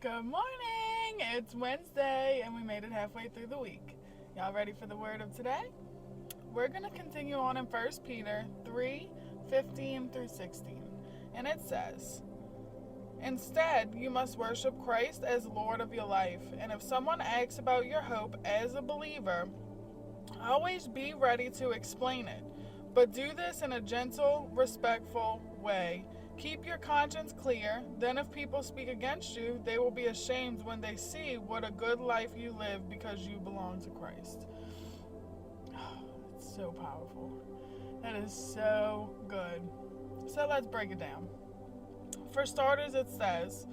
Good morning! It's Wednesday and we made it halfway through the week. Y'all ready for the word of today? We're going to continue on in 1 Peter 3:15 through 16. And it says, "Instead, you must worship Christ as Lord of your life. And if someone asks about your hope as a believer, always be ready to explain it. But do this in a gentle, respectful way. Keep your conscience clear. Then, if people speak against you, they will be ashamed when they see what a good life you live because you belong to Christ." It's so powerful. That is so good. So, let's break it down. For starters, it says,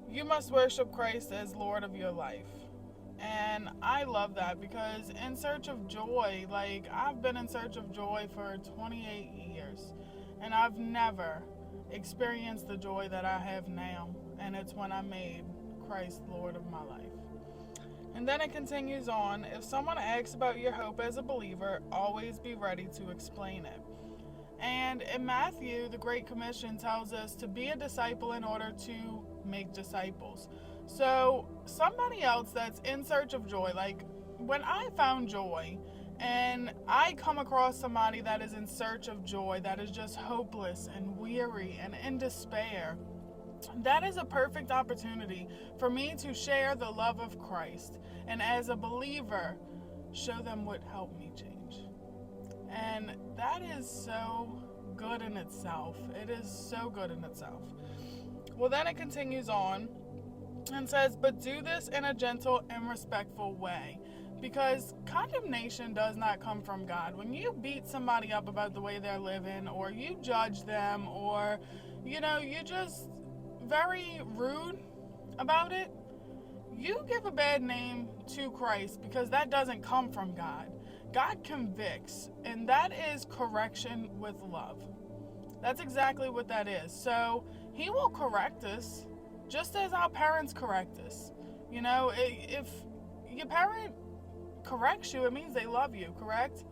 you must worship Christ as Lord of your life. And I love that because in search of joy, I've been in search of joy for 28 years and I've never experienced the joy that I have now. And it's when I made Christ Lord of my life. And then it continues on, if someone asks about your hope as a believer, always be ready to explain it. And in Matthew, the Great Commission tells us to be a disciple in order to make disciples. So somebody else that's in search of joy, like when I found joy and I come across somebody that is in search of joy, that is just hopeless and weary and in despair, that is a perfect opportunity for me to share the love of Christ. And as a believer, show them what helped me change. And that is so good in itself. It is so good in itself. Well, then it continues on and says, but do this in a gentle and respectful way. Because condemnation does not come from God. When you beat somebody up about the way they're living, or you judge them, or, you're just very rude about it, you give a bad name to Christ because that doesn't come from God. God convicts, and that is correction with love. That's exactly what that is. So he will correct us just as our parents correct us. If your parent corrects you, it means they love you, correct?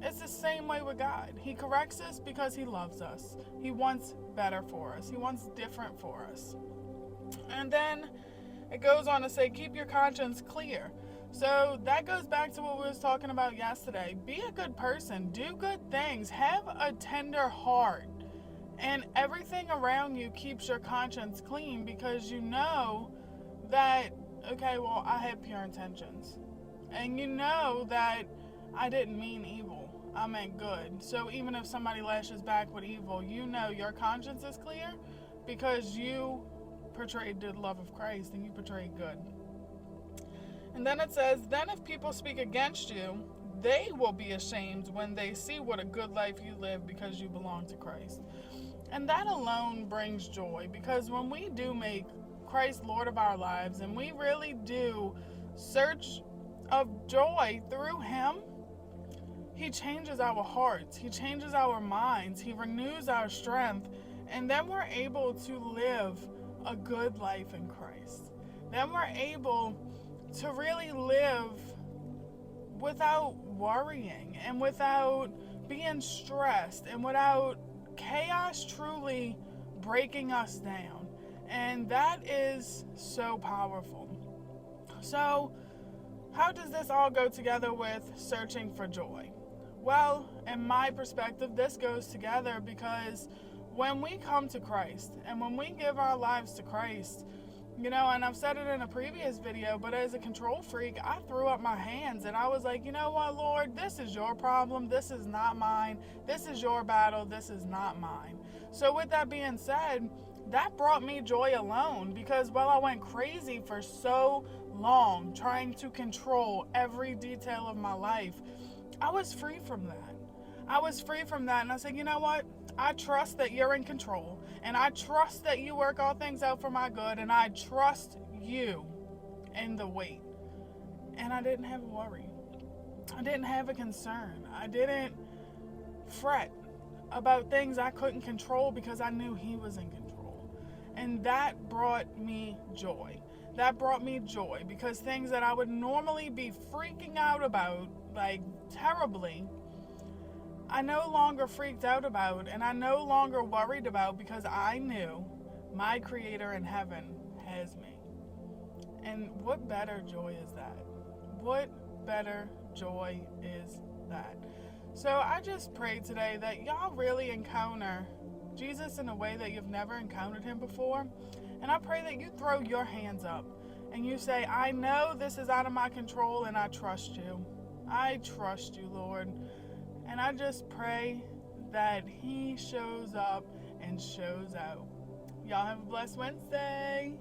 It's the same way with God. He corrects us because he loves us. He wants better for us. He wants different for us. And then it goes on to say, keep your conscience clear. So that goes back to what we was talking about yesterday. Be a good person. Do good things. Have a tender heart. And everything around you keeps your conscience clean because you know that, okay, well, I had pure intentions. And you know that I didn't mean evil. I meant good. So even if somebody lashes back with evil, you know your conscience is clear because you portrayed the love of Christ and you portrayed good. And then it says, then if people speak against you, they will be ashamed when they see what a good life you live because you belong to Christ. And that alone brings joy because when we do make Christ Lord of our lives and we really do search of joy through him, he changes our hearts, he changes our minds, he renews our strength, and then we're able to live a good life in Christ. Then we're able to really live without worrying and without being stressed and without chaos truly breaking us down. And that is so powerful. So, how does this all go together with searching for joy? Well, in my perspective, this goes together because when we come to Christ and when we give our lives to Christ, and I've said it in a previous video, but as a control freak, I threw up my hands and I was like, you know what, Lord, this is your problem. This is not mine. This is your battle. This is not mine. So with that being said, that brought me joy alone because while I went crazy for so long trying to control every detail of my life, I was free from that. I was free from that and I said, you know what? I trust that you're in control and I trust that you work all things out for my good and I trust you in the wait. And I didn't have a worry. I didn't have a concern. I didn't fret about things I couldn't control because I knew he was in control. And that brought me joy. That brought me joy because things that I would normally be freaking out about, terribly, I no longer freaked out about and I no longer worried about because I knew my Creator in heaven has me. And what better joy is that? What better joy is that? So I just pray today that y'all really encounter Jesus in a way that you've never encountered him before. And I pray that you throw your hands up and you say, I know this is out of my control and I trust you. I trust you, Lord. And I just pray that he shows up and shows out. Y'all have a blessed Wednesday.